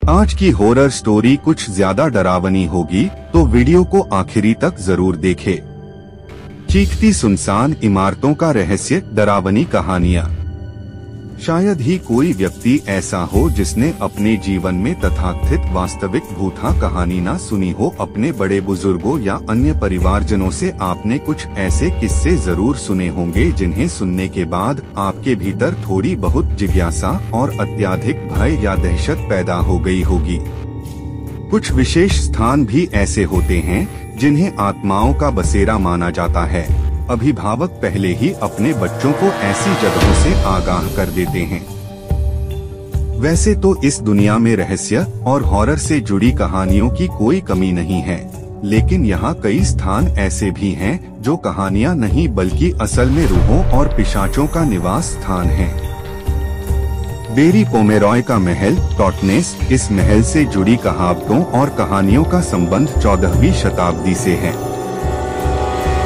आज की horror story कुछ ज्यादा डरावनी होगी, तो वीडियो को आखिरी तक जरूर देखें। चीखती सुनसान इमारतों का रहस्य, डरावनी कहानियाँ। शायद ही कोई व्यक्ति ऐसा हो जिसने अपने जीवन में तथाकथित वास्तविक भूता कहानी ना सुनी हो। अपने बड़े बुजुर्गों या अन्य परिवारजनों से आपने कुछ ऐसे किस्से जरूर सुने होंगे जिन्हें सुनने के बाद आपके भीतर थोड़ी बहुत जिज्ञासा और अत्यधिक भय या दहशत पैदा हो गई होगी। कुछ विशेष स्थान भी ऐसे होते हैं जिन्हें आत्माओं का बसेरा माना जाता है। अभिभावक पहले ही अपने बच्चों को ऐसी जगहों से आगाह कर देते हैं। वैसे तो इस दुनिया में रहस्य और हॉरर से जुड़ी कहानियों की कोई कमी नहीं है, लेकिन यहाँ कई स्थान ऐसे भी हैं जो कहानियाँ नहीं बल्कि असल में रूहों और पिशाचों का निवास स्थान है। बेरी पोमेरॉय का महल, टॉटनेस। इस महल से जुड़ी कहावतों और कहानियों का संबंध 14वीं शताब्दी से है।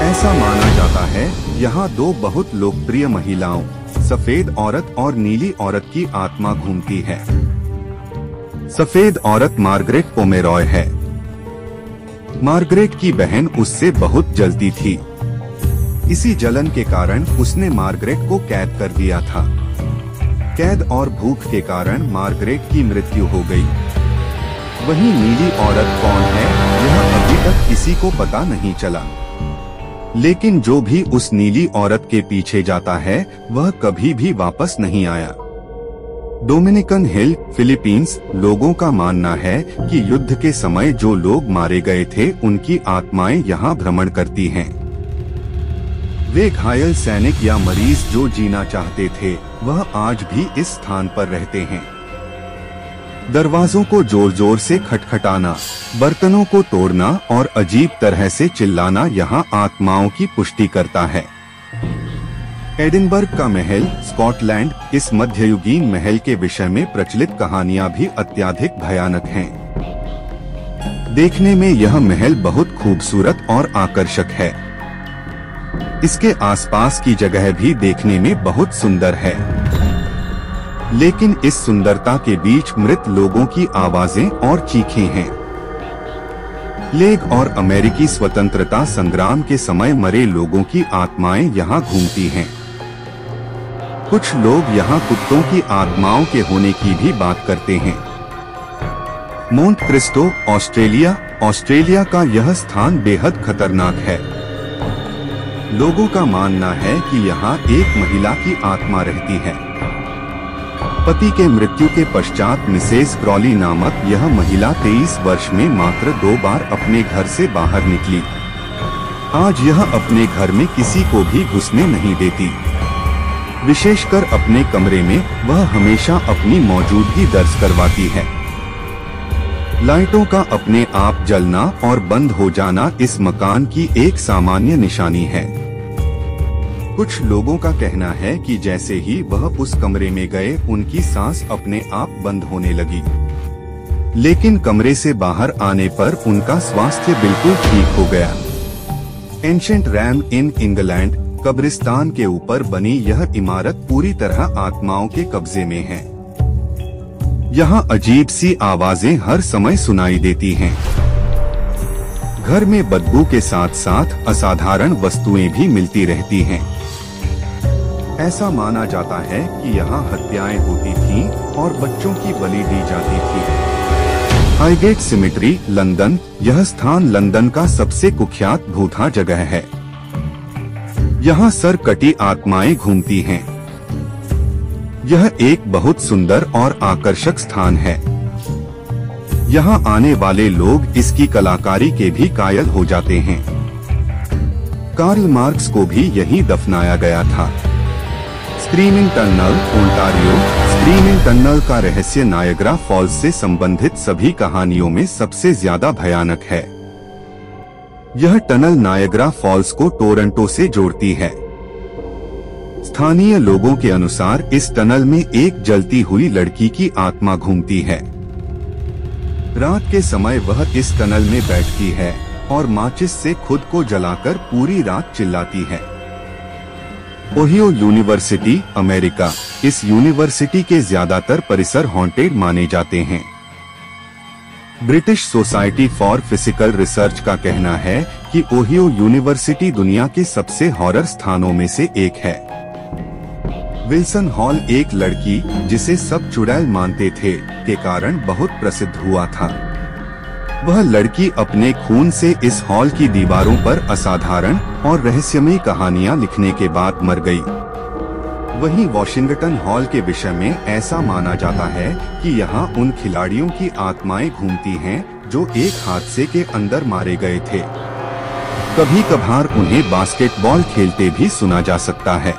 ऐसा माना जाता है यहाँ दो बहुत लोकप्रिय महिलाओं, सफेद औरत और नीली औरत की आत्मा घूमती है। सफेद औरत मार्गरेट पोमेरॉय है। मार्गरेट की बहन उससे बहुत जलती थी। इसी जलन के कारण उसने मार्गरेट को कैद कर दिया था। कैद और भूख के कारण मार्गरेट की मृत्यु हो गई। वहीं नीली औरत कौन है, यह अभी तक किसी को पता नहीं चला। लेकिन जो भी उस नीली औरत के पीछे जाता है वह कभी भी वापस नहीं आया। डोमिनिकन हिल, फिलीपींस। लोगों का मानना है कि युद्ध के समय जो लोग मारे गए थे उनकी आत्माएं यहाँ भ्रमण करती हैं। वे घायल सैनिक या मरीज जो जीना चाहते थे वह आज भी इस स्थान पर रहते हैं। दरवाजों को जोर जोर से खटखटाना, बर्तनों को तोड़ना और अजीब तरह से चिल्लाना यहाँ आत्माओं की पुष्टि करता है। एडिनबर्ग का महल, स्कॉटलैंड। इस मध्ययुगीन महल के विषय में प्रचलित कहानियां भी अत्यधिक भयानक हैं। देखने में यह महल बहुत खूबसूरत और आकर्षक है। इसके आसपास की जगह भी देखने में बहुत सुंदर है, लेकिन इस सुंदरता के बीच मृत लोगों की आवाजें और चीखें हैं। प्लेग और अमेरिकी स्वतंत्रता संग्राम के समय मरे लोगों की आत्माएं यहाँ घूमती हैं। कुछ लोग यहाँ कुत्तों की आत्माओं के होने की भी बात करते हैं। मोंट क्रिस्टो, ऑस्ट्रेलिया। ऑस्ट्रेलिया का यह स्थान बेहद खतरनाक है। लोगों का मानना है कि यहाँ एक महिला की आत्मा रहती है। पति के मृत्यु के पश्चात मिसेस क्रॉली नामक यह महिला 23 वर्ष में मात्र 2 बार अपने घर से बाहर निकली। आज यह अपने घर में किसी को भी घुसने नहीं देती। विशेषकर अपने कमरे में वह हमेशा अपनी मौजूदगी दर्ज करवाती है। लाइटों का अपने आप जलना और बंद हो जाना इस मकान की एक सामान्य निशानी है। कुछ लोगों का कहना है कि जैसे ही वह उस कमरे में गए उनकी सांस अपने आप बंद होने लगी, लेकिन कमरे से बाहर आने पर उनका स्वास्थ्य बिल्कुल ठीक हो गया। एंशिएंट रैम इन इंग्लैंड, कब्रिस्तान के ऊपर बनी यह इमारत पूरी तरह आत्माओं के कब्जे में है। यहाँ अजीब सी आवाजें हर समय सुनाई देती हैं। घर में बदबू के साथ साथ असाधारण वस्तुएं भी मिलती रहती हैं। ऐसा माना जाता है कि यहाँ हत्याएं होती थीं और बच्चों की बलि दी जाती थी। Highgate symmetry, London. यह स्थान लंदन का सबसे कुख्यात भूता जगह है। यहाँ सरकटी आत्माएं घूमती हैं। यह एक बहुत सुंदर और आकर्षक स्थान है। यहाँ आने वाले लोग इसकी कलाकारी के भी कायल हो जाते हैं। कार्ल मार्क्स को भी यहीं दफनाया गया था। Screaming tunnel, Ontario. Screaming tunnel का रहस्य नायग्रा फॉल्स से संबंधित सभी कहानियों में सबसे ज्यादा भयानक है। यह टनल नायग्रा फॉल्स को टोरंटो से जोड़ती है। स्थानीय लोगों के अनुसार इस टनल में एक जलती हुई लड़की की आत्मा घूमती है। रात के समय वह इस टनल में बैठती है और माचिस से खुद को जलाकर पूरी रात चिल्लाती है। Ohio university, America. इस यूनिवर्सिटी के ज्यादातर परिसर हॉन्टेड माने जाते हैं। British society for physical research का कहना है कि ओहियो यूनिवर्सिटी दुनिया के सबसे हॉरर स्थानों में से एक है। विल्सन हॉल एक लड़की, जिसे सब चुड़ैल मानते थे, के कारण बहुत प्रसिद्ध हुआ था। वह लड़की अपने खून से इस हॉल की दीवारों पर असाधारण और रहस्यमयी कहानियां लिखने के बाद मर गई। वहीं वॉशिंगटन हॉल के विषय में ऐसा माना जाता है कि यहाँ उन खिलाड़ियों की आत्माएं घूमती हैं जो एक हादसे के अंदर मारे गए थे। कभी कभार उन्हें बास्केटबॉल खेलते भी सुना जा सकता है।